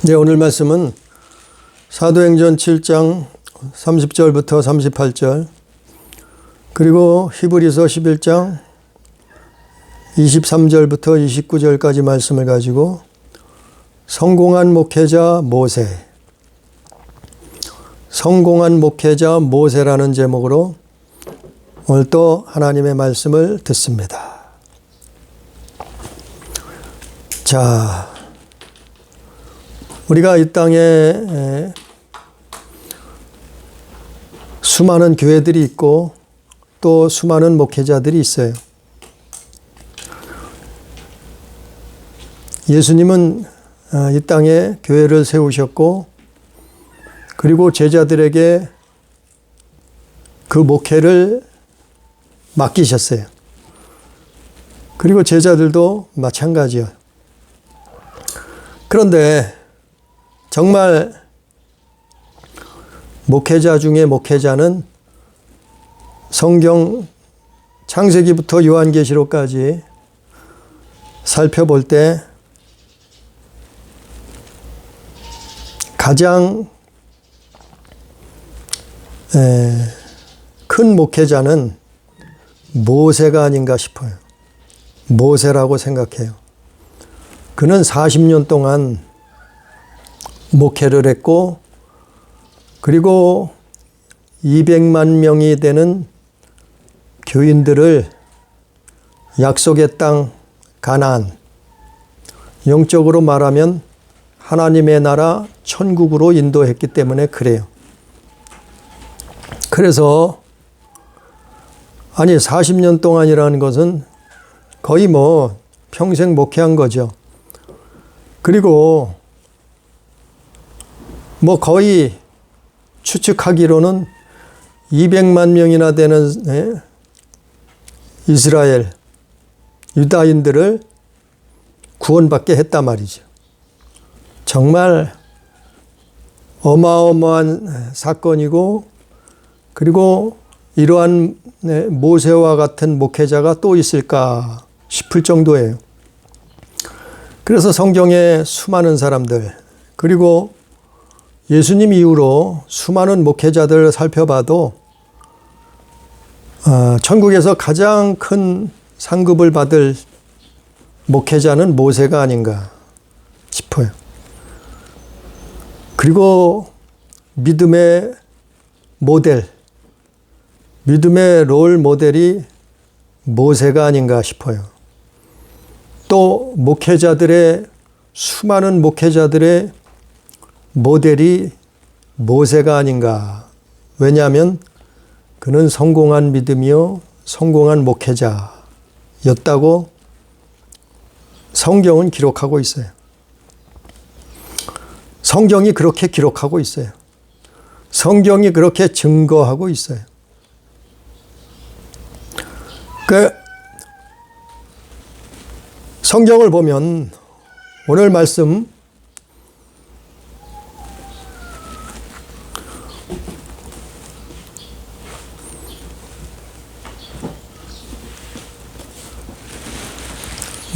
네, 오늘 말씀은 사도행전 7장 30절부터 38절, 그리고 히브리서 11장 23절부터 29절까지 말씀을 가지고 성공한 목회자 모세, 성공한 목회자 모세라는 제목으로 오늘 또 하나님의 말씀을 듣습니다. 자, 우리가 이 땅에 수많은 교회들이 있고 또 수많은 목회자들이 있어요. 예수님은 이 땅에 교회를 세우셨고, 그리고 제자들에게 그 목회를 맡기셨어요. 그리고 제자들도 마찬가지예요. 그런데 정말 목회자 중에 목회자는 성경 창세기부터 요한계시록까지 살펴볼 때 가장 큰 목회자는 모세가 아닌가 싶어요. 모세라고 생각해요. 그는 40년 동안 목회를 했고, 그리고 200만 명이 되는 교인들을 약속의 땅 가나안, 영적으로 말하면 하나님의 나라 천국으로 인도했기 때문에 그래요. 그래서 40년 동안이라는 것은 거의 평생 목회한 거죠. 그리고 거의 추측하기로는 200만 명이나 되는 이스라엘 유다인들을 구원받게 했단 말이죠. 정말 어마어마한 사건이고, 그리고 이러한 모세와 같은 목회자가 또 있을까 싶을 정도예요. 그래서 성경에 수많은 사람들, 그리고 예수님 이후로 수많은 목회자들을 살펴봐도 천국에서 가장 큰 상급을 받을 목회자는 모세가 아닌가 싶어요. 그리고 믿음의 모델, 믿음의 롤 모델이 모세가 아닌가 싶어요. 또 목회자들의, 수많은 목회자들의 모델이 모세가 아닌가. 왜냐하면 그는 성공한 믿음이요 성공한 목회자였다고 성경은 기록하고 있어요. 성경이 그렇게 기록하고 있어요. 성경이 그렇게 증거하고 있어요. 성경을 보면 오늘 말씀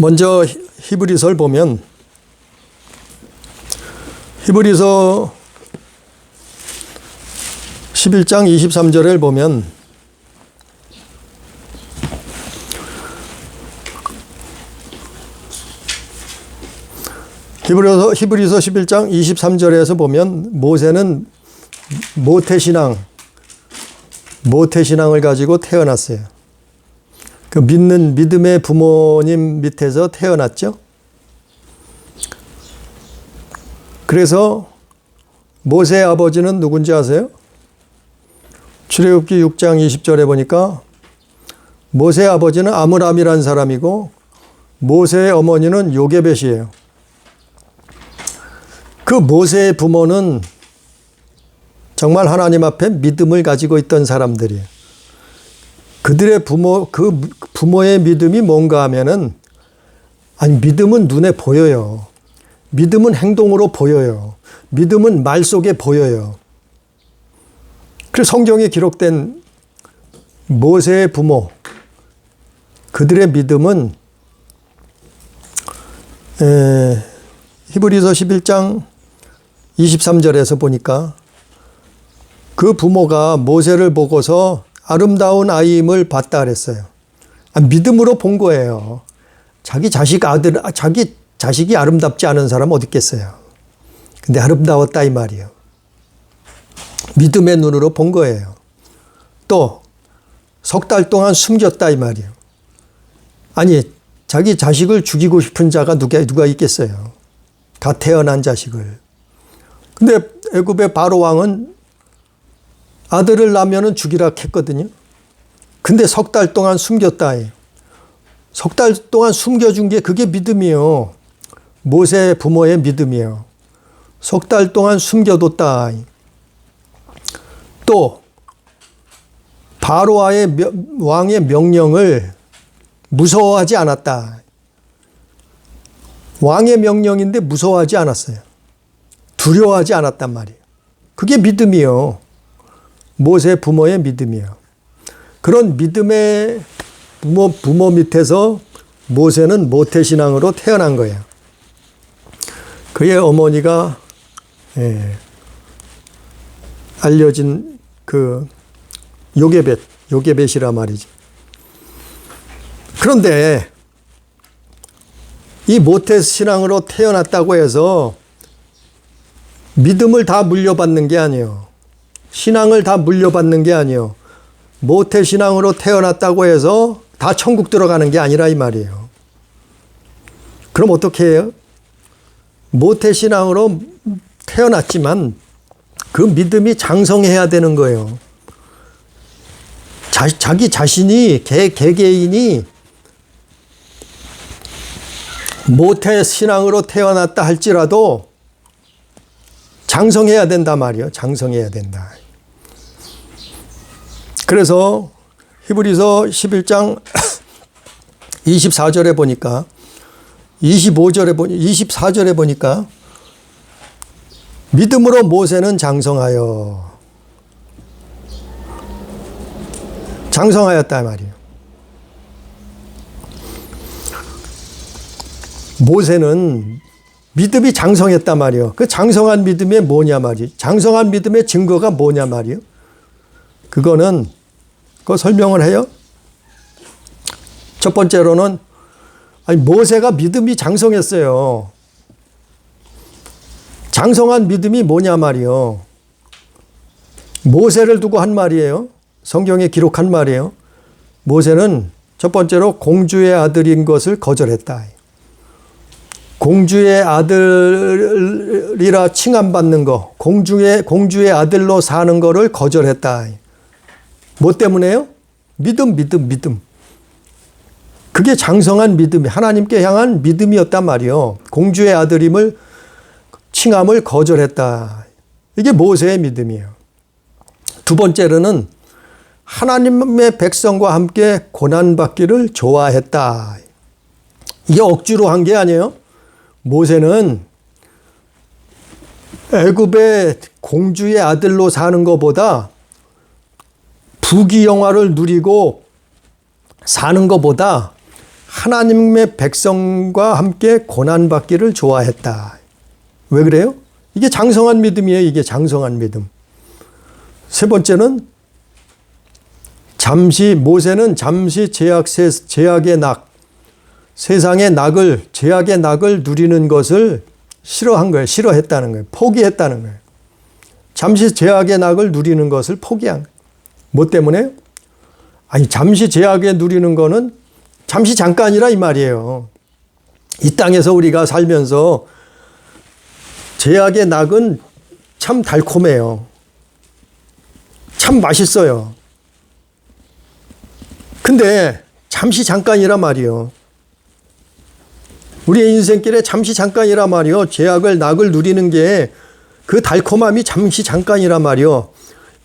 먼저 히브리서를 보면, 히브리서 11장 23절을 보면 히브리서 11장 23절에서 보면 모세는 모태신앙을 가지고 태어났어요. 그 믿음의 부모님 밑에서 태어났죠. 그래서 모세의 아버지는 누군지 아세요? 출애굽기 6장 20절에 보니까 모세의 아버지는 아므람이라는 사람이고 모세의 어머니는 요게벳이에요. 그 모세의 부모는 정말 하나님 앞에 믿음을 가지고 있던 사람들이에요. 그들의 그 부모의 믿음이 뭔가 하면은, 믿음은 눈에 보여요. 믿음은 행동으로 보여요. 믿음은 말 속에 보여요. 그래서 성경에 기록된 모세의 부모, 그들의 믿음은 히브리서 11장 23절에서 보니까 그 부모가 모세를 보고서 아름다운 아이임을 봤다 그랬어요. 믿음으로 본 거예요. 자기 자식이 아름답지 않은 사람 어디 있겠어요. 근데 아름다웠다 이 말이에요. 믿음의 눈으로 본 거예요. 또 석 달 동안 숨겼다 이 말이에요. 아니 자기 자식을 죽이고 싶은 자가 누가 있겠어요. 다 태어난 자식을. 근데 애굽의 바로 왕은 아들을 낳으면 죽이라 했거든요. 근데 석 달 동안 숨겼다. 석 달 동안 숨겨준 게 그게 믿음이에요. 모세 부모의 믿음이에요. 석 달 동안 숨겨뒀다. 또 바로 왕의 명령을 무서워하지 않았다. 왕의 명령인데 무서워하지 않았어요. 두려워하지 않았단 말이에요. 그게 믿음이에요. 모세 부모의 믿음이에요. 그런 믿음의 부모 밑에서 모세는 모태신앙으로 태어난 거예요. 그의 어머니가 알려진 그 요게벳이라 말이죠. 그런데 이 모태신앙으로 태어났다고 해서 믿음을 다 물려받는 게 아니에요. 신앙을 다 물려받는 게 아니에요. 모태신앙으로 태어났다고 해서 다 천국 들어가는 게 아니라 이 말이에요. 그럼 어떻게 해요? 모태신앙으로 태어났지만 그 믿음이 장성해야 되는 거예요. 자기 자신이 개개인이 모태신앙으로 태어났다 할지라도 장성해야 된다 말이에요. 장성해야 된다. 그래서 히브리서 11장 24절에 보니까 24절에 보니까 믿음으로 모세는 장성하였다 말이에요. 모세는 믿음이 장성했단 말이에요. 그 장성한 믿음이 뭐냐 말이에요. 장성한 믿음의 증거가 뭐냐 말이에요. 그거 설명을 해요. 첫 번째로는 모세가 믿음이 장성했어요. 장성한 믿음이 뭐냐 말이에요. 모세를 두고 한 말이에요. 성경에 기록한 말이에요. 모세는 첫 번째로 공주의 아들인 것을 거절했다. 공주의 아들이라 칭함받는 거, 공주의 아들로 사는 거를 거절했다. 뭐 때문에요? 믿음. 그게 장성한 믿음이 하나님께 향한 믿음이었단 말이에요. 공주의 아들임을 칭함을 거절했다. 이게 모세의 믿음이에요. 두 번째로는 하나님의 백성과 함께 고난받기를 좋아했다. 이게 억지로 한 게 아니에요. 모세는 애굽의 공주의 아들로 사는 것보다 부귀영화를 누리고 사는 것보다 하나님의 백성과 함께 고난받기를 좋아했다. 왜 그래요? 이게 장성한 믿음이에요. 이게 장성한 믿음. 세 번째는 모세는 잠시 제약의 낙, 세상의 제약의 낙을 누리는 것을 싫어한 거예요. 싫어했다는 거예요. 포기했다는 거예요. 잠시 제약의 낙을 누리는 것을 포기한 거예요. 뭐 때문에요? 잠시 제약에 누리는 거는 잠시 잠깐이라 이 말이에요. 이 땅에서 우리가 살면서 제약의 낙은 참 달콤해요. 참 맛있어요. 근데 잠시 잠깐이라 말이에요. 우리의 인생길에 잠시 잠깐이라 말이요. 낙을 누리는 게 그 달콤함이 잠시 잠깐이라 말이요.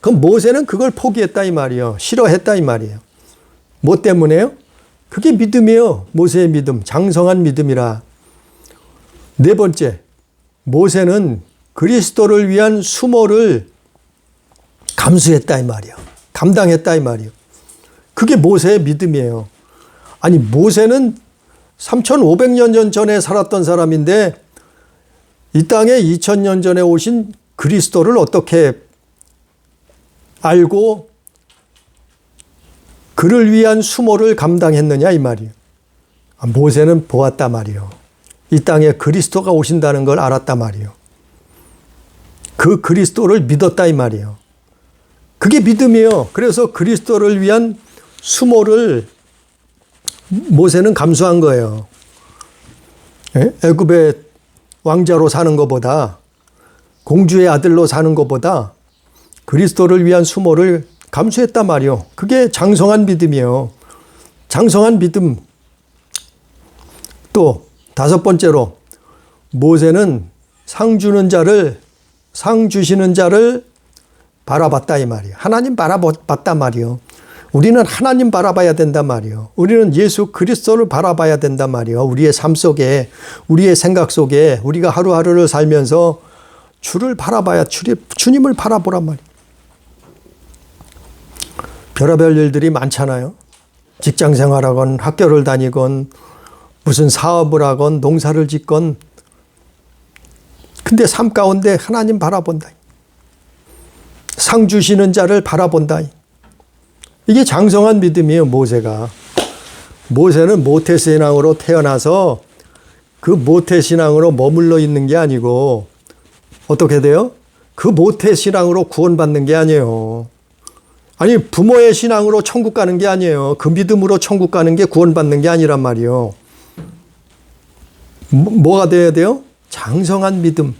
그럼 모세는 그걸 포기했다 이 말이요. 싫어했다 이 말이에요. 뭐 때문에요? 그게 믿음이에요. 모세의 믿음, 장성한 믿음이라. 네 번째, 모세는 그리스도를 위한 수모를 감수했다 이 말이에요. 감당했다 이 말이에요. 그게 모세의 믿음이에요. 모세는 3,500년 전에 살았던 사람인데 이 땅에 2000년 전에 오신 그리스도를 어떻게 알고 그를 위한 수모를 감당했느냐 이 말이에요. 모세는 보았단 말이에요. 이 땅에 그리스도가 오신다는 걸 알았단 말이에요. 그 그리스도를 믿었다 이 말이에요. 그게 믿음이에요. 그래서 그리스도를 위한 수모를 모세는 감수한 거예요. 애굽의 왕자로 사는 것보다, 공주의 아들로 사는 것보다 그리스도를 위한 수모를 감수했단 말이에요. 그게 장성한 믿음이에요. 장성한 믿음. 또 다섯 번째로 모세는 상 주시는 자를 바라봤다 이 말이에요. 하나님 바라봤단 말이에요. 우리는 하나님 바라봐야 된단 말이에요. 우리는 예수 그리스도를 바라봐야 된단 말이에요. 우리의 삶 속에, 우리의 생각 속에 우리가 하루하루를 살면서 주를 바라봐야, 주님을 바라보란 말이에요. 별의별 일들이 많잖아요. 직장 생활하건 학교를 다니건 무슨 사업을 하건 농사를 짓건, 근데 삶 가운데 하나님 바라본다. 상 주시는 자를 바라본다. 이게 장성한 믿음이에요. 모세가. 모세는 모태신앙으로 태어나서 그 모태신앙으로 머물러 있는 게 아니고 어떻게 돼요? 그 모태신앙으로 구원받는 게 아니에요. 아니, 부모의 신앙으로 천국 가는 게 아니에요. 그 믿음으로 천국 가는 게 구원받는 게 아니란 말이에요. 뭐가 돼야 돼요? 장성한 믿음.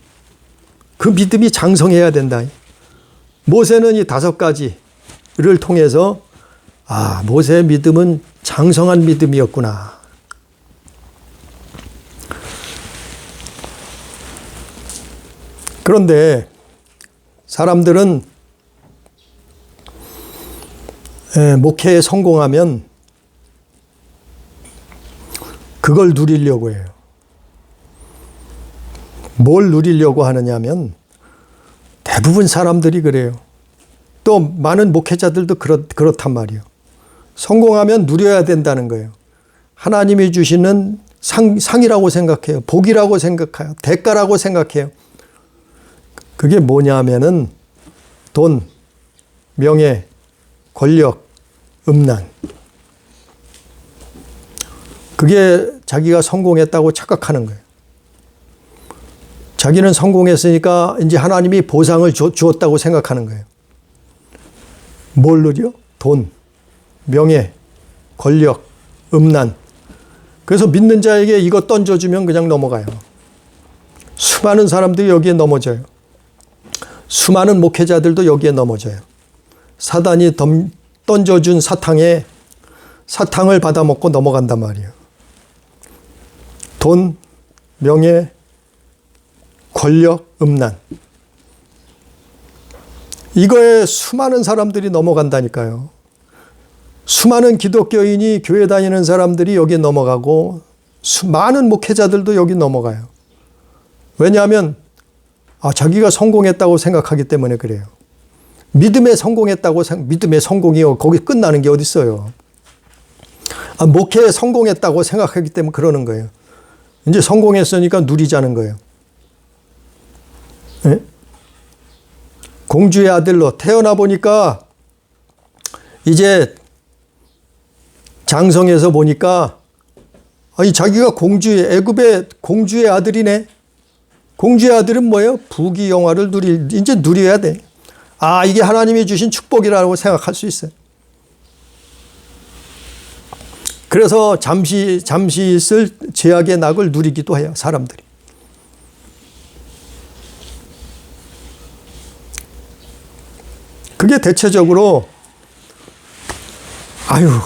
그 믿음이 장성해야 된다. 모세는 이 다섯 가지를 통해서 모세의 믿음은 장성한 믿음이었구나. 그런데 사람들은 목회에 성공하면 그걸 누리려고 해요. 뭘 누리려고 하느냐면 대부분 사람들이 그래요. 또 많은 목회자들도 그렇단 말이에요. 성공하면 누려야 된다는 거예요. 하나님이 주시는 상이라고 생각해요. 복이라고 생각해요. 대가라고 생각해요. 그게 뭐냐면은 돈, 명예, 권력, 음란. 그게 자기가 성공했다고 착각하는 거예요. 자기는 성공했으니까 이제 하나님이 보상을 주었다고 생각하는 거예요. 뭘 누려? 돈, 명예, 권력, 음란. 그래서 믿는 자에게 이거 던져주면 그냥 넘어가요. 수많은 사람들이 여기에 넘어져요. 수많은 목회자들도 여기에 넘어져요. 사단이 던져준 사탕을 받아먹고 넘어간단 말이에요. 돈, 명예, 권력, 음란. 이거에 수많은 사람들이 넘어간다니까요. 수많은 기독교인이 교회 다니는 사람들이 여기에 넘어가고 많은 목회자들도 여기 넘어가요. 왜냐하면 자기가 성공했다고 생각하기 때문에 그래요. 믿음에 성공이요. 거기 끝나는 게 어디 있어요. 목회에 성공했다고 생각하기 때문에 그러는 거예요. 이제 성공했으니까 누리자는 거예요. 네? 공주의 아들로 태어나 보니까 이제 장성해서 보니까 자기가 애굽의 공주의 아들이네. 공주의 아들은 뭐예요? 부귀 영화를 이제 누려야 돼. 이게 하나님이 주신 축복이라고 생각할 수 있어요. 그래서 잠시 있을 죄악의 낙을 누리기도 해요, 사람들이. 그게 대체적으로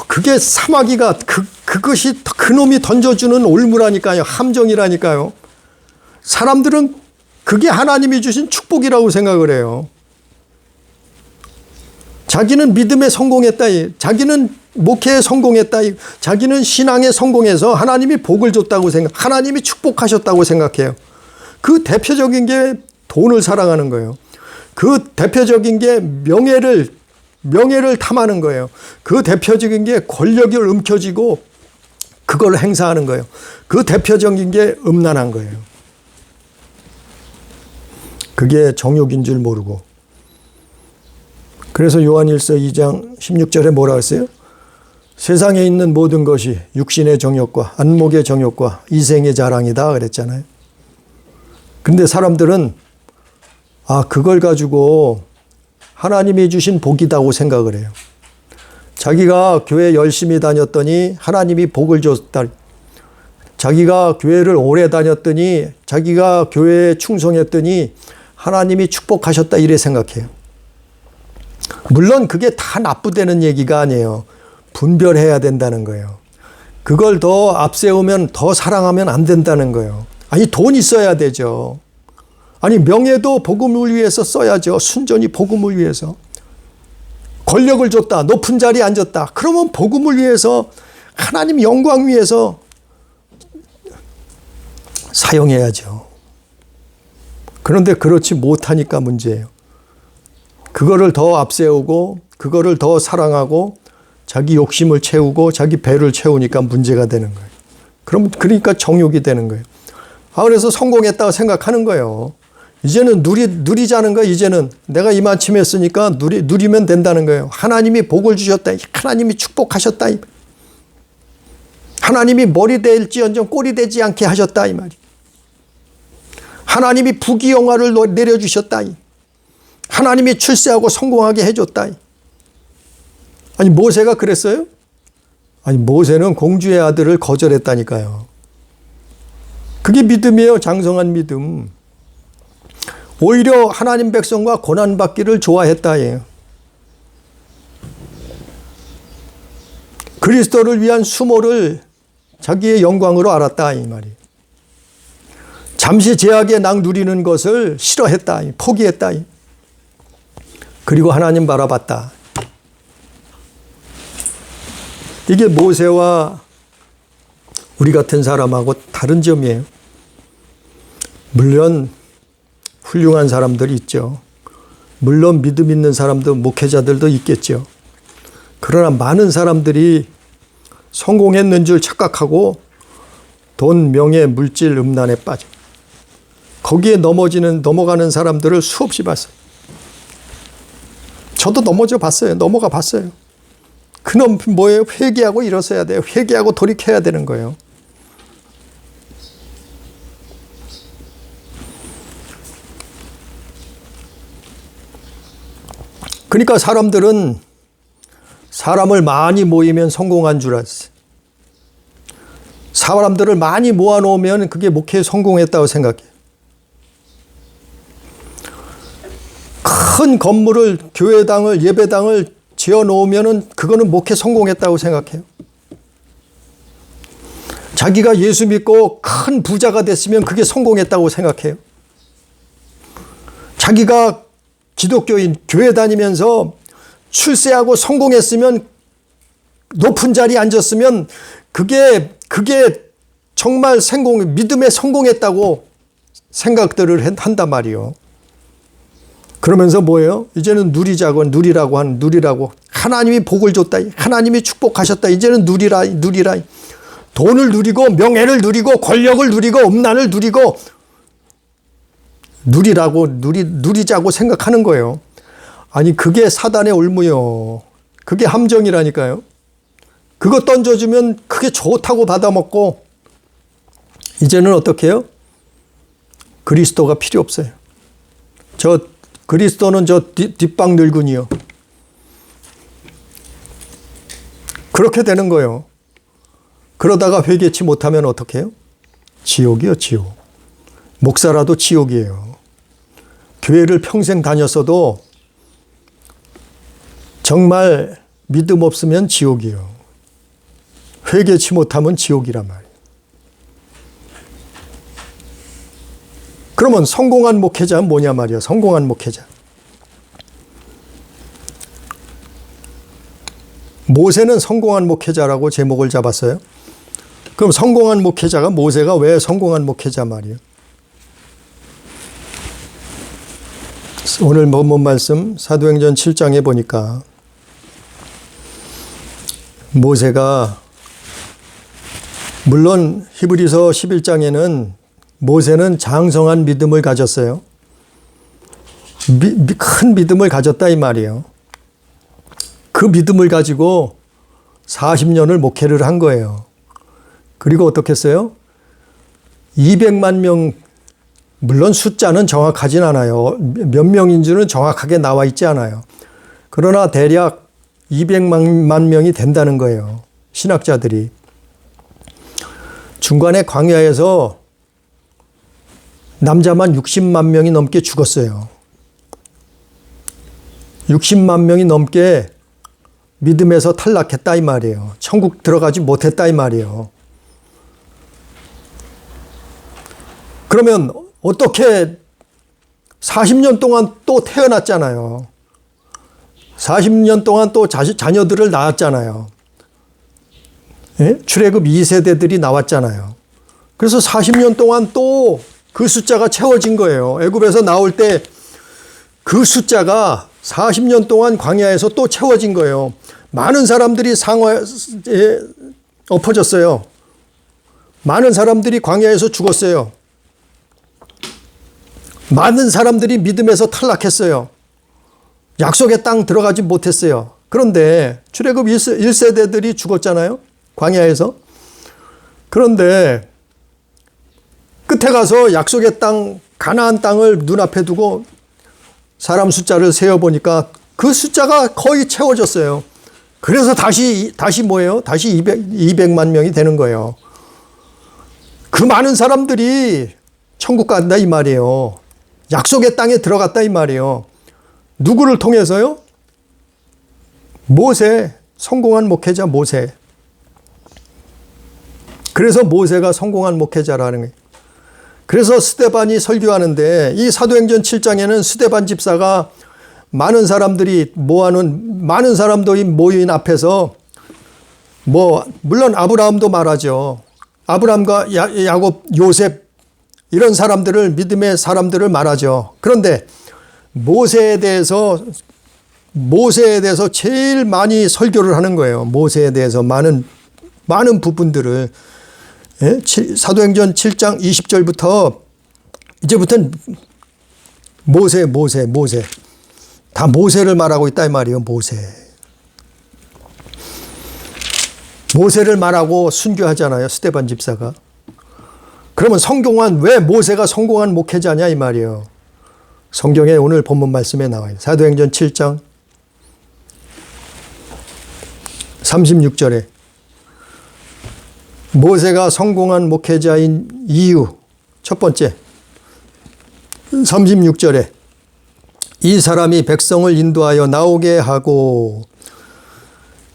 그게 사마귀가 그것이 그놈이 던져주는 올무라니까요. 함정이라니까요. 사람들은 그게 하나님이 주신 축복이라고 생각을 해요. 자기는 믿음에 성공했다. 자기는 목회에 성공했다. 자기는 신앙에 성공해서 하나님이 복을 줬다고 하나님이 축복하셨다고 생각해요. 그 대표적인 게 돈을 사랑하는 거예요. 그 대표적인 게 명예를 탐하는 거예요. 그 대표적인 게 권력을 움켜쥐고 그걸 행사하는 거예요. 그 대표적인 게 음란한 거예요. 그게 정욕인 줄 모르고. 그래서 요한일서 2장 16절에 뭐라 했어요? 세상에 있는 모든 것이 육신의 정욕과 안목의 정욕과 이생의 자랑이다 그랬잖아요. 근데 사람들은 그걸 가지고 하나님이 주신 복이다고 생각을 해요. 자기가 교회 열심히 다녔더니 하나님이 복을 줬다. 자기가 교회를 오래 다녔더니, 자기가 교회에 충성했더니 하나님이 축복하셨다 이래 생각해요. 물론 그게 다 나쁘다는 얘기가 아니에요. 분별해야 된다는 거예요. 그걸 더 앞세우면, 더 사랑하면 안 된다는 거예요. 아니, 돈 있어야 되죠. 아니, 명예도 복음을 위해서 써야죠. 순전히 복음을 위해서. 권력을 줬다, 높은 자리에 앉았다. 그러면 복음을 위해서, 하나님 영광 위해서 사용해야죠. 그런데 그렇지 못하니까 문제예요. 그거를 더 앞세우고, 그거를 더 사랑하고, 자기 욕심을 채우고, 자기 배를 채우니까 문제가 되는 거예요. 그러니까 정욕이 되는 거예요. 그래서 성공했다고 생각하는 거예요. 이제는 누리자는 거예요. 이제는 내가 이만큼 했으니까 누리면 된다는 거예요. 하나님이 복을 주셨다. 하나님이 축복하셨다. 하나님이 머리 될지언정 꼬리 되지 않게 하셨다. 이 말이. 하나님이 부귀영화를 내려주셨다. 하나님이 출세하고 성공하게 해줬다. 아니, 모세가 그랬어요? 아니, 모세는 공주의 아들을 거절했다니까요. 그게 믿음이에요. 장성한 믿음. 오히려 하나님 백성과 고난받기를 좋아했다. 그리스도를 위한 수모를 자기의 영광으로 알았다. 이 말이. 잠시 제약의 낙 누리는 것을 싫어했다. 포기했다. 그리고 하나님 바라봤다. 이게 모세와 우리 같은 사람하고 다른 점이에요. 물론 훌륭한 사람들이 있죠. 물론 믿음 있는 사람도, 목회자들도 있겠죠. 그러나 많은 사람들이 성공했는 줄 착각하고 돈, 명예, 물질, 음란에 빠져. 거기에 넘어가는 사람들을 수없이 봤어요. 저도 넘어가 봤어요. 그놈 뭐예요? 회개하고 일어서야 돼요. 회개하고 돌이켜야 되는 거예요. 그러니까 사람들은 사람을 많이 모이면 성공한 줄 알았어요. 사람들을 많이 모아놓으면 그게 목회에 성공했다고 생각해요. 큰 건물을, 교회당을, 예배당을 지어놓으면 그거는 목회 성공했다고 생각해요. 자기가 예수 믿고 큰 부자가 됐으면 그게 성공했다고 생각해요. 자기가 기독교인, 교회 다니면서 출세하고 성공했으면, 높은 자리에 앉았으면 그게 정말 믿음에 성공했다고 생각들을 한단 말이에요. 그러면서 뭐예요? 이제는 누리라고. 하나님이 복을 줬다. 하나님이 축복하셨다. 이제는 누리라. 돈을 누리고, 명예를 누리고, 권력을 누리고, 음란을 누리고, 누리자고 생각하는 거예요. 아니, 그게 사단의 올무요. 그게 함정이라니까요. 그거 던져주면 그게 좋다고 받아먹고, 이제는 어떻게 해요? 그리스도가 필요 없어요. 그리스도는 뒷방 늙은이요. 그렇게 되는 거예요. 그러다가 회개치 못하면 어떻게 해요? 지옥이요, 지옥. 목사라도 지옥이에요. 교회를 평생 다녔어도 정말 믿음 없으면 지옥이에요. 회개치 못하면 지옥이란 말이에요. 그러면 성공한 목회자는 뭐냐 말이야. 성공한 목회자. 모세는 성공한 목회자라고 제목을 잡았어요. 그럼 성공한 목회자가, 모세가 왜 성공한 목회자 말이에요? 오늘 본문 말씀 사도행전 7장에 보니까 모세가, 물론 히브리서 11장에는 모세는 장성한 믿음을 가졌어요. 큰 믿음을 가졌다 이 말이에요. 그 믿음을 가지고 40년을 목회를 한 거예요. 그리고 어떻게 했어요? 200만 명, 물론 숫자는 정확하진 않아요. 몇 명인지는 정확하게 나와 있지 않아요. 그러나 대략 200만 명이 된다는 거예요. 신학자들이. 중간에 광야에서 남자만 60만 명이 넘게 죽었어요. 60만 명이 넘게 믿음에서 탈락했다 이 말이에요. 천국 들어가지 못했다 이 말이에요. 그러면 어떻게 40년 동안 또 태어났잖아요. 40년 동안 또 자녀들을 낳았잖아요. 예? 출애굽 2세대들이 나왔잖아요. 그래서 40년 동안 또 그 숫자가 채워진 거예요. 애굽에서 나올 때 그 숫자가 40년 동안 광야에서 또 채워진 거예요. 많은 사람들이 상어에 엎어졌어요. 많은 사람들이 광야에서 죽었어요. 많은 사람들이 믿음에서 탈락했어요. 약속의 땅 들어가지 못했어요. 그런데 출애굽 1세대들이 죽었잖아요. 광야에서. 그런데 끝에 가서 약속의 땅, 가나안 땅을 눈앞에 두고 사람 숫자를 세어보니까 그 숫자가 거의 채워졌어요. 그래서 다시 뭐예요? 다시 200만 명이 되는 거예요. 그 많은 사람들이 천국 간다 이 말이에요. 약속의 땅에 들어갔다 이 말이에요. 누구를 통해서요? 모세, 성공한 목회자 모세. 그래서 모세가 성공한 목회자라는 거예요. 그래서 스데반이 설교하는데 이 사도행전 7장에는 스데반 집사가 많은 사람들이 모인 앞에서 물론 아브라함도 말하죠. 아브라함과 야곱, 요셉 이런 사람들을 믿음의 사람들을 말하죠. 그런데 모세에 대해서 제일 많이 설교를 하는 거예요. 모세에 대해서 많은 부분들을. 예? 사도행전 7장 20절부터 이제부터는 모세. 다 모세를 말하고 있다 이 말이에요. 모세를 말하고 순교하잖아요. 스데반 집사가. 그러면 왜 모세가 성공한 목회자냐 이 말이에요. 성경에 오늘 본문 말씀에 나와요. 사도행전 7장 36절에 모세가 성공한 목회자인 이유 첫 번째 36절에 이 사람이 백성을 인도하여 나오게 하고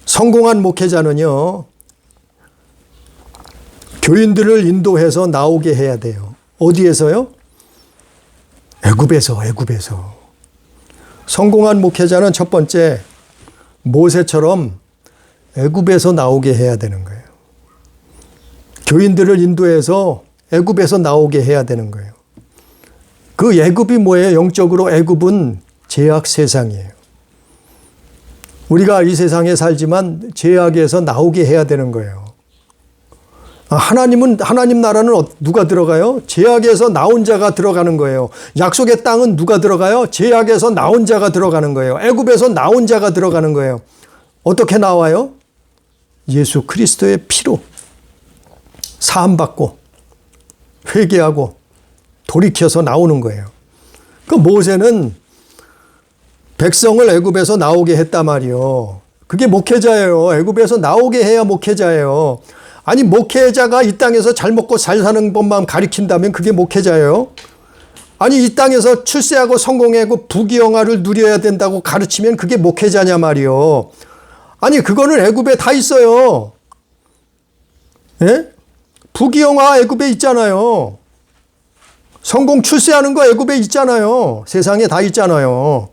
성공한 목회자는요 교인들을 인도해서 나오게 해야 돼요. 어디에서요? 애굽에서. 성공한 목회자는 첫 번째 모세처럼 애굽에서 나오게 해야 되는 거예요. 교인들을 인도해서 애굽에서 나오게 해야 되는 거예요. 그 애굽이 뭐예요? 영적으로 애굽은 죄악 세상이에요. 우리가 이 세상에 살지만 죄악에서 나오게 해야 되는 거예요. 하나님 나라는 누가 들어가요? 죄악에서 나온 자가 들어가는 거예요. 약속의 땅은 누가 들어가요? 죄악에서 나온 자가 들어가는 거예요. 애굽에서 나온 자가 들어가는 거예요. 어떻게 나와요? 예수 그리스도의 피로 사함받고 회개하고 돌이켜서 나오는 거예요. 그 모세는 백성을 애굽에서 나오게 했단 말이요. 그게 목회자예요. 애굽에서 나오게 해야 목회자예요. 아니 목회자가 이 땅에서 잘 먹고 잘 사는 법만 가리킨다면 그게 목회자예요. 아니 이 땅에서 출세하고 성공하고 부귀영화를 누려야 된다고 가르치면 그게 목회자냐 말이요. 아니 그거는 애굽에 다 있어요. 예? 부귀영화 애굽에 있잖아요. 성공 출세하는 거 애굽에 있잖아요. 세상에 다 있잖아요.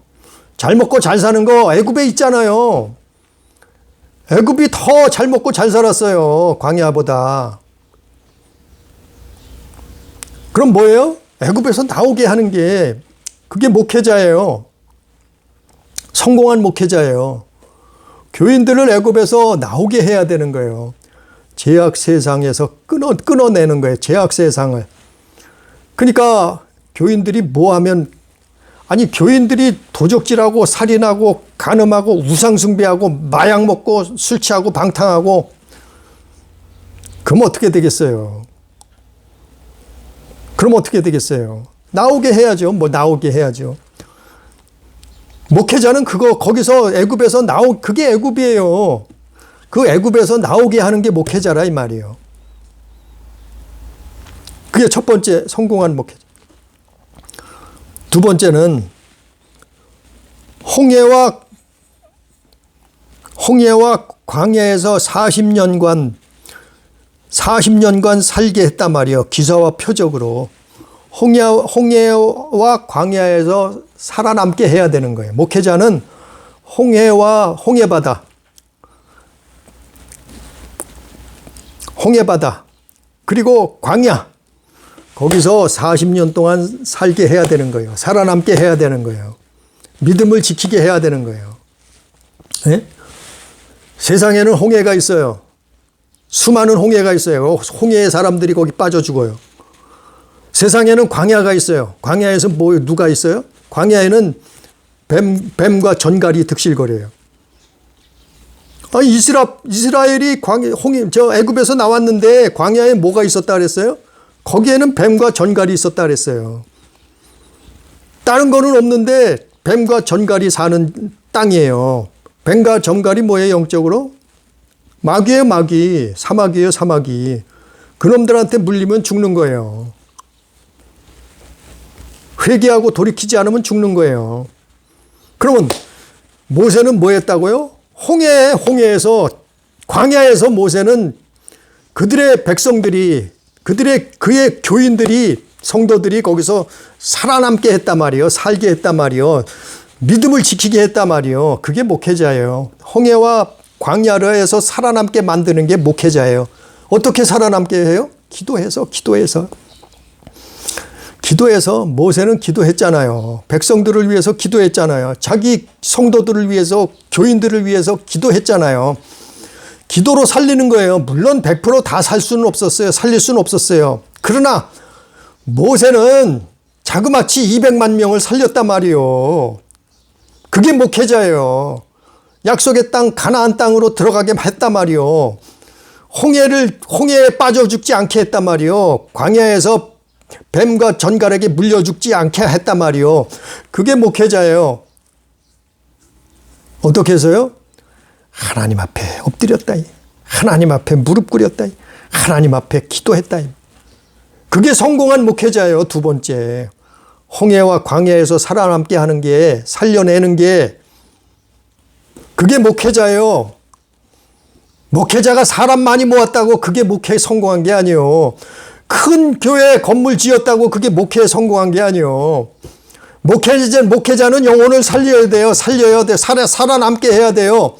잘 먹고 잘 사는 거 애굽에 있잖아요. 애굽이 더 잘 먹고 잘 살았어요. 광야보다. 그럼 뭐예요? 애굽에서 나오게 하는 게 그게 목회자예요. 성공한 목회자예요. 교인들을 애굽에서 나오게 해야 되는 거예요. 죄악 세상에서 끊어내는 거예요. 죄악 세상을. 그러니까 교인들이 뭐 하면 아니 교인들이 도적질하고 살인하고 간음하고 우상숭배하고 마약 먹고 술 취하고 방탕하고 그럼 어떻게 되겠어요? 그럼 어떻게 되겠어요? 나오게 해야죠. 뭐 나오게 해야죠. 목회자는 거기서 애굽에서 그게 애굽이에요. 그 애굽에서 나오게 하는 게 목회자라 이 말이에요. 그게 첫 번째 성공한 목회자. 두 번째는 홍해와 광야에서 40년간 살게 했단 말이에요. 기사와 표적으로. 홍해와 광야에서 살아남게 해야 되는 거예요. 목회자는 홍해바다, 그리고 광야, 거기서 40년 동안 살게 해야 되는 거예요. 살아남게 해야 되는 거예요. 믿음을 지키게 해야 되는 거예요. 네? 세상에는 홍해가 있어요. 수많은 홍해가 있어요. 홍해의 사람들이 거기 빠져 죽어요. 세상에는 광야가 있어요. 광야에서 누가 있어요? 광야에는 뱀과 전갈이 득실거려요. 이스라엘이 애굽에서 나왔는데 광야에 뭐가 있었다 그랬어요? 거기에는 뱀과 전갈이 있었다 그랬어요. 다른 거는 없는데 뱀과 전갈이 사는 땅이에요. 뱀과 전갈이 뭐예요, 영적으로? 마귀예요, 마귀. 사마귀예요, 사마귀. 그놈들한테 물리면 죽는 거예요. 회개하고 돌이키지 않으면 죽는 거예요. 그러면 모세는 뭐 했다고요? 홍해에서, 광야에서 모세는 그들의 백성들이, 그의 교인들이, 성도들이 거기서 살아남게 했단 말이에요. 살게 했단 말이에요. 믿음을 지키게 했단 말이에요. 그게 목회자예요. 홍해와 광야에서 살아남게 만드는 게 목회자예요. 어떻게 살아남게 해요? 기도해서. 모세는 기도했잖아요. 백성들을 위해서 기도했잖아요. 자기 성도들을 위해서, 교인들을 위해서 기도했잖아요. 기도로 살리는 거예요. 물론 100% 다 살릴 수는 없었어요. 그러나 모세는 자그마치 200만 명을 살렸단 말이에요. 그게 목회자예요. 약속의 땅, 가나안 땅으로 들어가게 했단 말이에요. 홍해에 빠져 죽지 않게 했단 말이에요. 광야에서 뱀과 전갈에게 물려 죽지 않게 했단 말이에요. 그게 목회자예요. 어떻게 해서요? 하나님 앞에 엎드렸다. 하나님 앞에 무릎 꿇였다. 하나님 앞에 기도했다. 그게 성공한 목회자예요. 두 번째. 홍해와 광야에서 살아남게 하는 게, 살려내는 게, 그게 목회자예요. 목회자가 사람 많이 모았다고 그게 목회에 성공한 게 아니에요. 큰 교회 건물 지었다고 그게 목회에 성공한 게 아니에요. 목회자는 영혼을 살려야 돼요. 살아남게 해야 돼요.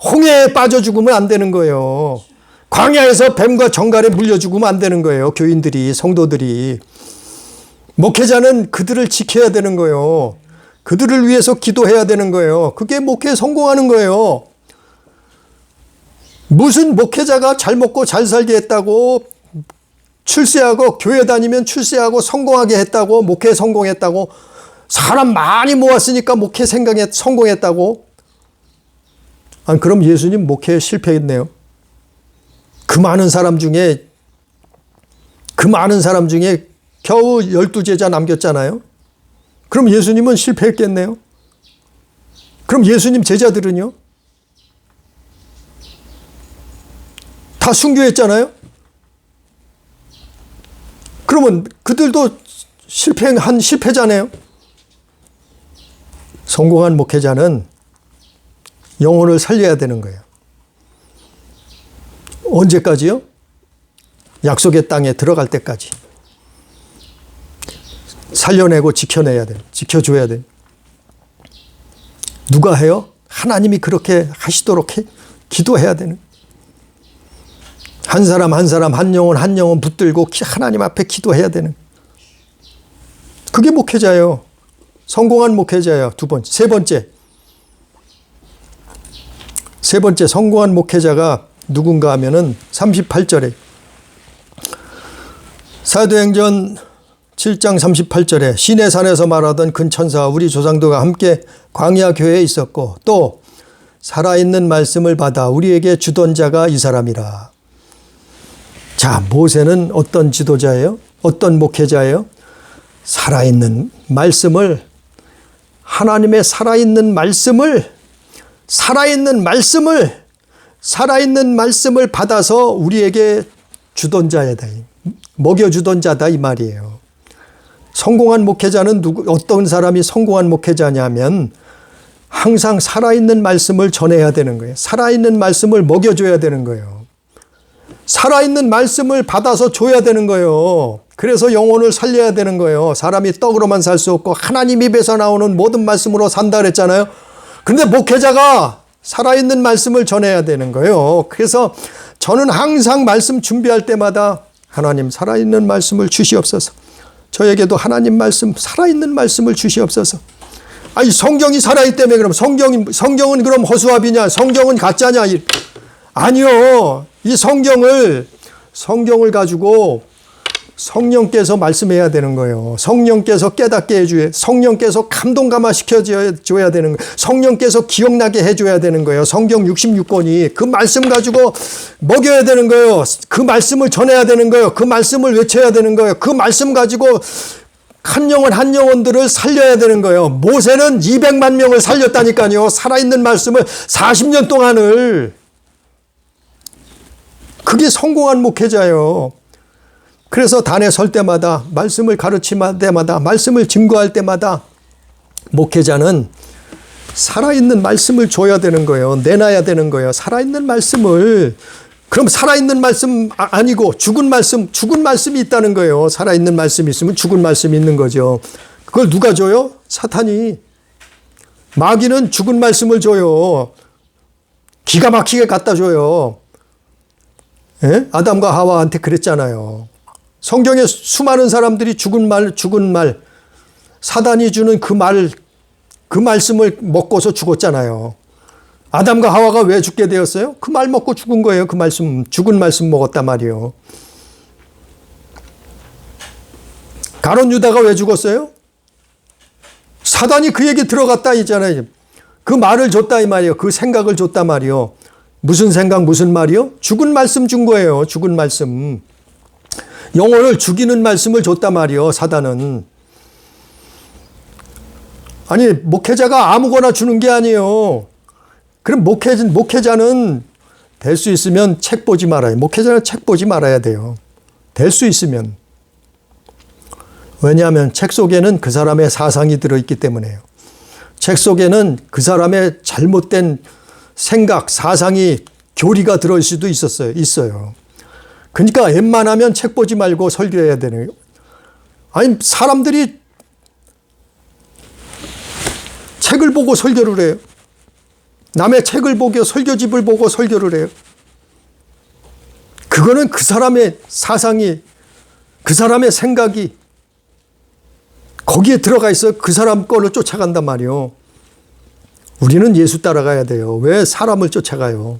홍해에 빠져 죽으면 안 되는 거예요. 광야에서 뱀과 정갈에 물려 죽으면 안 되는 거예요. 교인들이, 성도들이. 목회자는 그들을 지켜야 되는 거예요. 그들을 위해서 기도해야 되는 거예요. 그게 목회에 성공하는 거예요. 무슨 목회자가 잘 먹고 잘 살게 했다고, 출세하고, 교회 다니면 출세하고 성공하게 했다고, 목회에 성공했다고, 사람 많이 모았으니까 목회 성공했다고. 아니, 그럼 예수님 목회에 실패했네요. 그 많은 사람 중에 겨우 12제자 남겼잖아요. 그럼 예수님은 실패했겠네요. 그럼 예수님 제자들은요? 다 순교했잖아요. 그러면 그들도 실패자네요. 성공한 목회자는 영혼을 살려야 되는 거예요. 언제까지요? 약속의 땅에 들어갈 때까지. 살려내고 지켜줘야 돼. 누가 해요? 하나님이 그렇게 하시도록 기도해야 되는. 한 사람, 한 영혼 붙들고 하나님 앞에 기도해야 되는. 그게 목회자예요. 성공한 목회자예요. 세 번째 성공한 목회자가 누군가 하면은 38절에 사도행전 7장 38절에 시내산에서 말하던 근천사와 우리 조상들과 함께 광야 교회에 있었고 또 살아있는 말씀을 받아 우리에게 주던 자가 이 사람이라. 자, 모세는 어떤 지도자예요? 어떤 목회자예요? 살아있는 말씀을, 하나님의 살아있는 말씀을 받아서 우리에게 주던 자다, 먹여주던 자다 이 말이에요. 성공한 목회자는 어떤 사람이 성공한 목회자냐면 항상 살아있는 말씀을 전해야 되는 거예요. 살아있는 말씀을 먹여줘야 되는 거예요. 살아있는 말씀을 받아서 줘야 되는 거예요. 그래서 영혼을 살려야 되는 거예요. 사람이 떡으로만 살 수 없고 하나님 입에서 나오는 모든 말씀으로 산다 그랬잖아요. 그런데 목회자가 살아있는 말씀을 전해야 되는 거예요. 그래서 저는 항상 말씀 준비할 때마다 하나님 살아있는 말씀을 주시옵소서. 저에게도 하나님 말씀, 살아있는 말씀을 주시옵소서. 아니, 성경이 살아있다며 그럼 성경은 그럼 허수아비냐? 성경은 가짜냐? 아니요. 이 성경을 가지고 성령께서 말씀해야 되는 거예요. 성령께서 깨닫게 해줘야, 성령께서 감동 감화시켜줘야 되는 거예요. 성령께서 기억나게 해줘야 되는 거예요. 성경 66권이 그 말씀 가지고 먹여야 되는 거예요. 그 말씀을 전해야 되는 거예요. 그 말씀을 외쳐야 되는 거예요. 그 말씀 가지고 한 영혼들을 살려야 되는 거예요. 모세는 200만 명을 살렸다니까요. 살아있는 말씀을 40년 동안을. 그게 성공한 목회자예요. 그래서 단에 설 때마다, 말씀을 가르칠 때마다, 말씀을 증거할 때마다 목회자는 살아있는 말씀을 줘야 되는 거예요. 내놔야 되는 거예요. 살아있는 말씀을. 그럼 살아있는 말씀 아니고 죽은 말씀이 있다는 거예요. 살아있는 말씀이 있으면 죽은 말씀이 있는 거죠. 그걸 누가 줘요? 사탄이. 마귀는 죽은 말씀을 줘요. 기가 막히게 갖다 줘요. 예? 아담과 하와한테 그랬잖아요. 성경에 수많은 사람들이 죽은 말, 사단이 주는 그 말씀을 먹고서 죽었잖아요. 아담과 하와가 왜 죽게 되었어요? 그 말 먹고 죽은 거예요. 그 말씀, 죽은 말씀 먹었단 말이에요. 가룟 유다가 왜 죽었어요? 사단이 그에게 들어갔다 있잖아요. 그 말을 줬다 이 말이에요. 그 생각을 줬다 말이에요. 무슨 생각, 무슨 말이요? 죽은 말씀 준 거예요. 죽은 말씀. 영혼을 죽이는 말씀을 줬단 말이요. 사단은. 아니, 목회자가 아무거나 주는 게 아니에요. 그럼 목회자는 될 수 있으면 책 보지 말아요. 목회자는 책 보지 말아야 돼요. 될 수 있으면. 왜냐하면 책 속에는 그 사람의 사상이 들어있기 때문에요. 책 속에는 그 사람의 잘못된 생각, 사상이, 교리가 들어있을 수도 있어요. 그러니까 웬만하면 책 보지 말고 설교해야 되는 거예요. 아니, 사람들이 책을 보고 설교를 해요. 남의 책을 보고 설교집을 보고 설교를 해요. 그거는 그 사람의 사상이, 그 사람의 생각이 거기에 들어가 있어 그 사람 거를 쫓아간단 말이에요. 우리는 예수 따라가야 돼요. 왜 사람을 쫓아가요?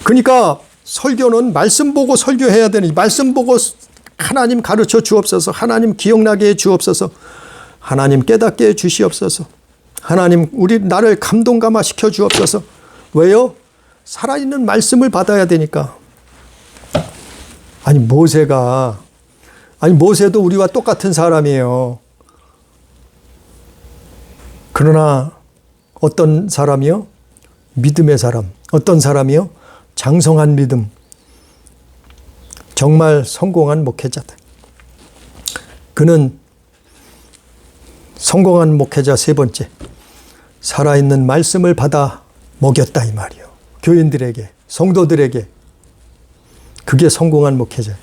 그러니까 설교는 말씀 보고 설교해야 되는, 말씀 보고 하나님 가르쳐 주옵소서, 하나님 기억나게 해 주옵소서, 하나님 깨닫게 해 주시옵소서, 하나님 나를 감동 감화시켜 주옵소서. 왜요? 살아있는 말씀을 받아야 되니까. 아니, 모세도 우리와 똑같은 사람이에요. 그러나 어떤 사람이요? 믿음의 사람. 어떤 사람이요? 장성한 믿음. 정말 성공한 목회자다. 그는 성공한 목회자 세 번째. 살아있는 말씀을 받아 먹였다 이 말이요. 교인들에게, 성도들에게. 그게 성공한 목회자예요.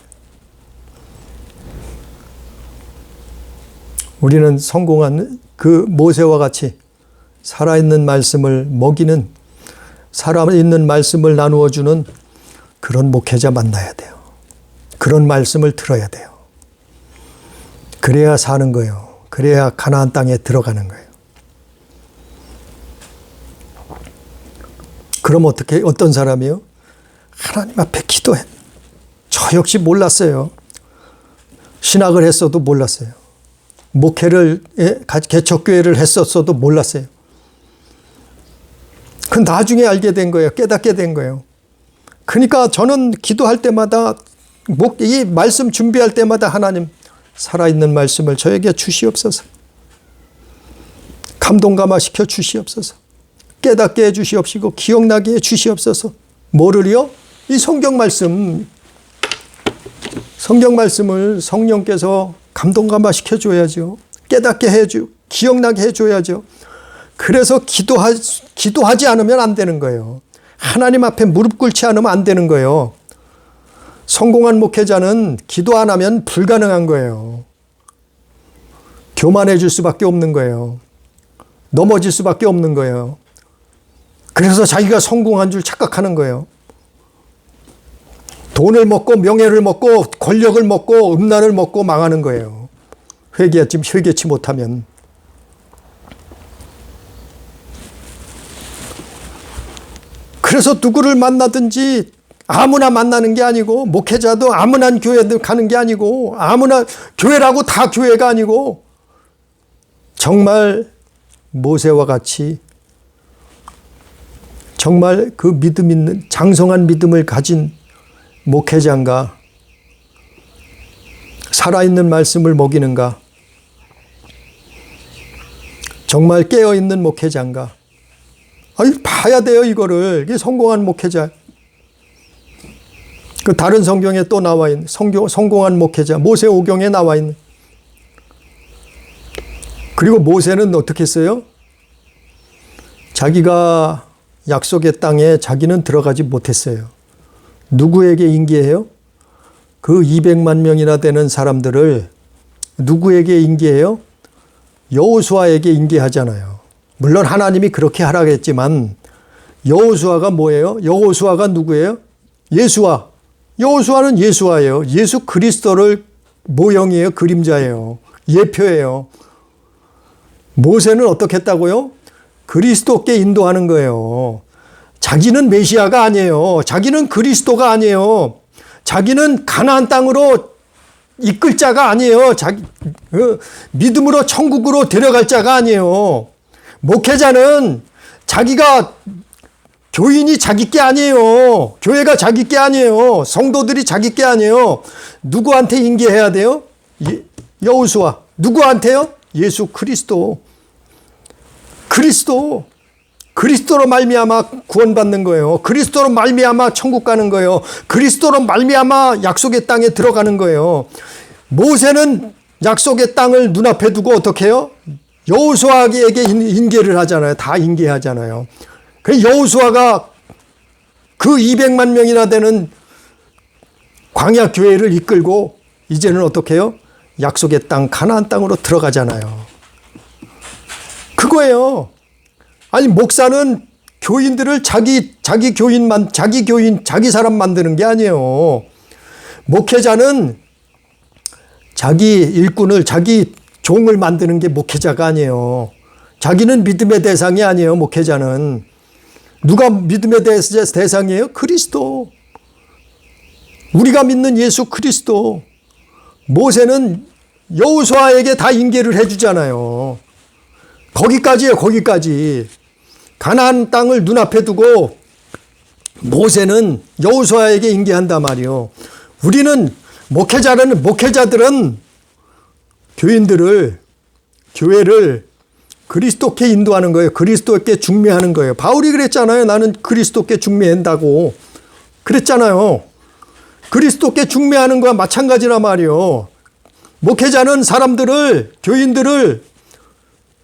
우리는 성공한 그 모세와 같이 살아있는 말씀을 먹이는, 살아있는 말씀을 나누어 주는 그런 목회자 만나야 돼요. 그런 말씀을 들어야 돼요. 그래야 사는 거예요. 그래야 가나안 땅에 들어가는 거예요. 그럼 어떤 사람이요? 하나님 앞에 기도해. 저 역시 몰랐어요. 신학을 했어도 몰랐어요. 목회를, 개척교회를 했었어도 몰랐어요. 그 나중에 알게 된 거예요. 깨닫게 된 거예요. 그러니까 저는 기도할 때마다, 이 말씀 준비할 때마다 하나님, 살아있는 말씀을 저에게 주시옵소서. 감동감화시켜 주시옵소서. 깨닫게 해 주시옵시고 기억나게 해 주시옵소서. 뭐를요? 이 성경 말씀을 성령께서 감동감화시켜 줘야죠. 깨닫게 해줘, 기억나게 해줘야죠. 그래서 기도하지 않으면 안 되는 거예요. 하나님 앞에 무릎 꿇지 않으면 안 되는 거예요. 성공한 목회자는 기도 안 하면 불가능한 거예요. 교만해질 수밖에 없는 거예요. 넘어질 수밖에 없는 거예요. 그래서 자기가 성공한 줄 착각하는 거예요. 돈을 먹고 명예를 먹고 권력을 먹고 음란을 먹고 망하는 거예요. 회개치 못하면. 그래서 누구를 만나든지 아무나 만나는 게 아니고, 목회자도 아무나 교회들 가는 게 아니고, 아무나 교회라고 다 교회가 아니고, 정말 모세와 같이 정말 그 믿음 있는 장성한 믿음을 가진 목회자인가, 살아있는 말씀을 먹이는가, 정말 깨어있는 목회자인가. 아니, 봐야 돼요, 이거를. 이게 성공한 목회자. 그 다른 성경에 또 나와 있는 성공한 목회자, 모세오경에 나와 있는. 그리고 모세는 어떻게 했어요? 자기가 약속의 땅에 자기는 들어가지 못했어요. 누구에게 인계해요? 그 200만 명이나 되는 사람들을 누구에게 인계해요? 여호수아에게 인계하잖아요. 물론 하나님이 그렇게 하라고 했지만, 여호수아가 뭐예요? 여호수아가 누구예요? 예수와. 여호수아는 예수와예요. 예수 그리스도를 모형이에요. 그림자예요. 예표예요. 모세는 어떻게 했다고요? 그리스도께 인도하는 거예요. 자기는 메시아가 아니에요. 자기는 그리스도가 아니에요. 자기는 가나안 땅으로 이끌 자가 아니에요. 믿음으로 천국으로 데려갈 자가 아니에요. 목회자는 자기가, 교인이 자기 게 아니에요. 교회가 자기 게 아니에요. 성도들이 자기 게 아니에요. 누구한테 인계해야 돼요? 여호수아. 누구한테요? 예수 그리스도. 그리스도로 말미암아 구원받는 거예요. 그리스도로 말미암아 천국 가는 거예요. 그리스도로 말미암아 약속의 땅에 들어가는 거예요. 모세는 약속의 땅을 눈앞에 두고 어떻게 해요? 여호수아에게 인계를 하잖아요. 다 인계하잖아요. 그래서 여호수아가 그 200만 명이나 되는 광야 교회를 이끌고 이제는 어떻게 해요? 약속의 땅 가나안 땅으로 들어가잖아요. 그거예요. 아니, 목사는 교인들을 자기 사람 만드는 게 아니에요. 목회자는 자기 일꾼을, 자기 종을 만드는 게 목회자가 아니에요. 자기는 믿음의 대상이 아니에요. 목회자는. 누가 믿음의 대상이에요? 그리스도. 우리가 믿는 예수 그리스도. 모세는 여호수아에게 다 인계를 해주잖아요. 거기까지예요. 거기까지. 가나안 땅을 눈앞에 두고 모세는 여호수아에게 인계한단 말이에요. 우리는 목회자들은 교회를 그리스도께 인도하는 거예요. 그리스도께 중매하는 거예요. 바울이 그랬잖아요. 나는 그리스도께 중매한다고. 그랬잖아요. 그리스도께 중매하는 거와 마찬가지란 말이에요. 목회자는 교인들을,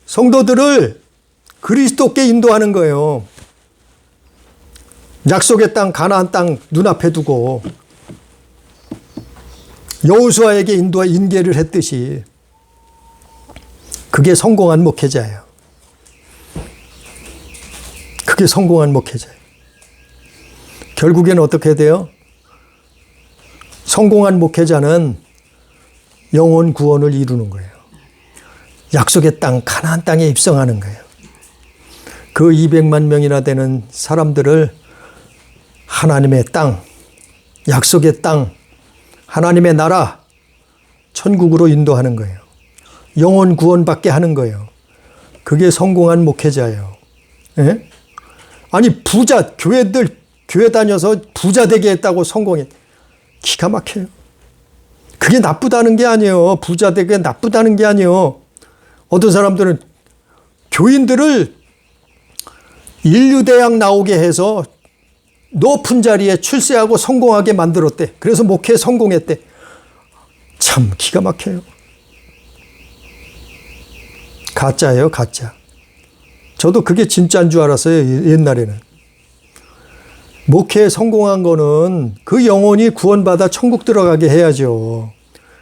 성도들을 그리스도께 인도하는 거예요. 약속의 땅, 가나안 땅 눈앞에 두고 여호수아에게 인계를 했듯이. 그게 성공한 목회자예요. 그게 성공한 목회자예요. 결국에는 어떻게 돼요? 성공한 목회자는 영혼 구원을 이루는 거예요. 약속의 땅, 가나안 땅에 입성하는 거예요. 그 200만 명이나 되는 사람들을 하나님의 땅, 약속의 땅, 하나님의 나라, 천국으로 인도하는 거예요. 영혼 구원받게 하는 거예요. 그게 성공한 목회자예요. 예? 아니 부자 교회 다녀서 부자 되게 했다고 성공해. 기가 막혀요. 그게 나쁘다는 게 아니에요. 부자 되게 나쁘다는 게 아니에요. 어떤 사람들은 교인들을 인류대학 나오게 해서 높은 자리에 출세하고 성공하게 만들었대. 그래서 목회에 성공했대. 참 기가 막혀요. 가짜예요, 가짜. 저도 그게 진짜인 줄 알았어요, 옛날에는. 목회에 성공한 거는 그 영혼이 구원받아 천국 들어가게 해야죠.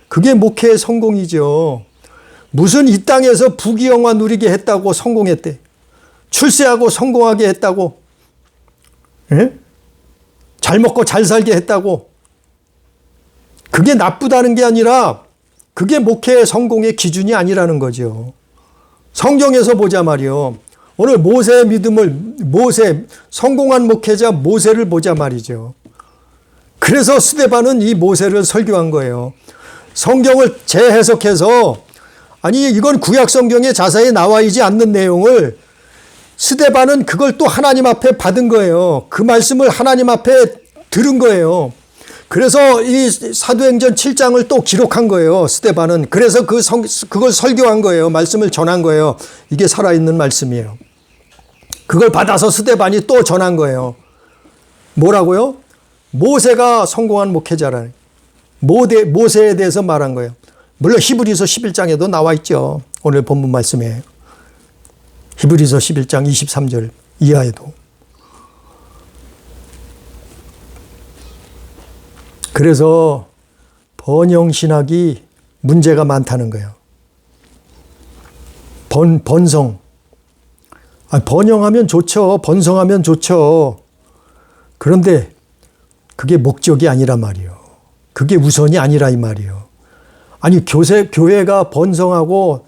그게 목회의 성공이죠. 무슨 이 땅에서 부귀영화 누리게 했다고 성공했대. 출세하고 성공하게 했다고. 예? 잘 먹고 잘 살게 했다고. 그게 나쁘다는 게 아니라 그게 목회의 성공의 기준이 아니라는 거죠. 성경에서 보자 말이요. 오늘 모세의 성공한 목회자 모세를 보자 말이죠. 그래서 스데반은 이 모세를 설교한 거예요. 성경을 재해석해서 아니 이건 구약 성경에 자세히 나와 있지 않는 내용을 스데반은 그걸 또 하나님 앞에 받은 거예요. 그 말씀을 하나님 앞에 들은 거예요. 그래서 이 사도행전 7장을 또 기록한 거예요. 스데반은. 그래서 그걸 설교한 거예요. 말씀을 전한 거예요. 이게 살아있는 말씀이에요. 그걸 받아서 스데반이 또 전한 거예요. 뭐라고요? 모세가 성공한 목회자라는 모세에 대해서 말한 거예요. 물론 히브리서 11장에도 나와 있죠. 오늘 본문 말씀에. 히브리서 11장 23절 이하에도. 그래서 번영신학이 문제가 많다는 거예요. 번성. 번영하면 좋죠. 번성하면 좋죠. 그런데 그게 목적이 아니란 말이에요. 그게 우선이 아니라 이 말이에요. 아니 교회가 번성하고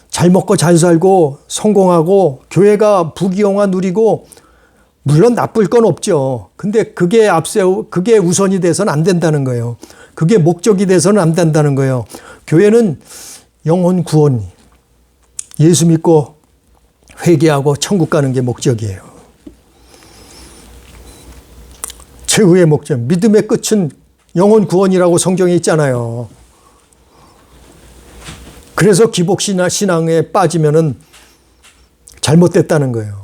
잘 먹고 잘 살고 성공하고 교회가 부귀영화 누리고 물론 나쁠 건 없죠. 근데 그게 그게 우선이 돼서는 안 된다는 거예요. 그게 목적이 돼서는 안 된다는 거예요. 교회는 영혼 구원, 예수 믿고 회개하고 천국 가는 게 목적이에요. 최후의 목적, 믿음의 끝은 영혼 구원이라고 성경에 있잖아요. 그래서 기복신앙에 빠지면은 잘못됐다는 거예요.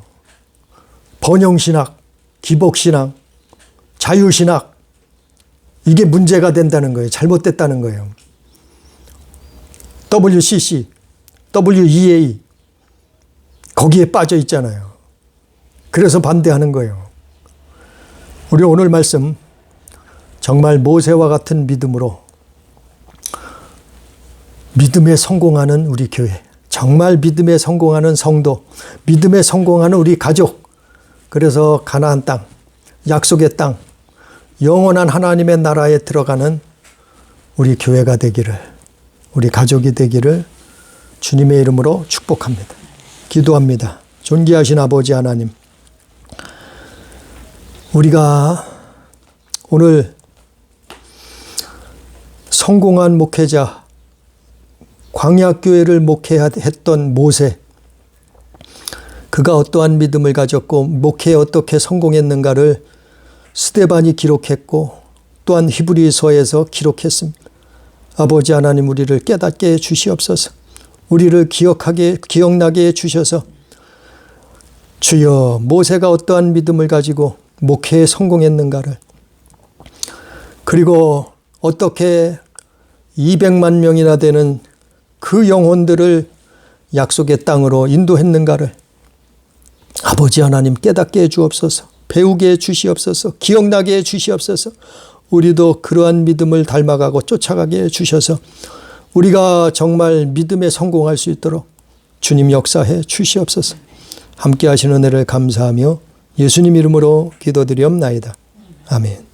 번영신학, 기복신앙, 자유신학, 이게 문제가 된다는 거예요. 잘못됐다는 거예요. WCC, WEA, 거기에 빠져 있잖아요. 그래서 반대하는 거예요. 우리 오늘 말씀, 정말 모세와 같은 믿음으로 믿음에 성공하는 우리 교회, 정말 믿음에 성공하는 성도, 믿음에 성공하는 우리 가족, 그래서 가나안 땅, 약속의 땅, 영원한 하나님의 나라에 들어가는 우리 교회가 되기를, 우리 가족이 되기를 주님의 이름으로 축복합니다. 기도합니다. 존귀하신 아버지 하나님, 우리가 오늘 성공한 목회자, 광야교회를 목회했던 모세, 그가 어떠한 믿음을 가졌고 목회에 어떻게 성공했는가를 스데반이 기록했고 또한 히브리서에서 기록했습니다. 아버지 하나님, 우리를 깨닫게 해 주시옵소서. 우리를 기억나게 해 주셔서 주여, 모세가 어떠한 믿음을 가지고 목회에 성공했는가를, 그리고 어떻게 200만 명이나 되는 그 영혼들을 약속의 땅으로 인도했는가를 아버지 하나님 깨닫게 해 주옵소서. 배우게 해 주시옵소서. 기억나게 해 주시옵소서. 우리도 그러한 믿음을 닮아가고 쫓아가게 해 주셔서 우리가 정말 믿음에 성공할 수 있도록 주님 역사해 주시옵소서. 함께 하시는 은혜를 감사하며 예수님 이름으로 기도드리옵나이다. 아멘.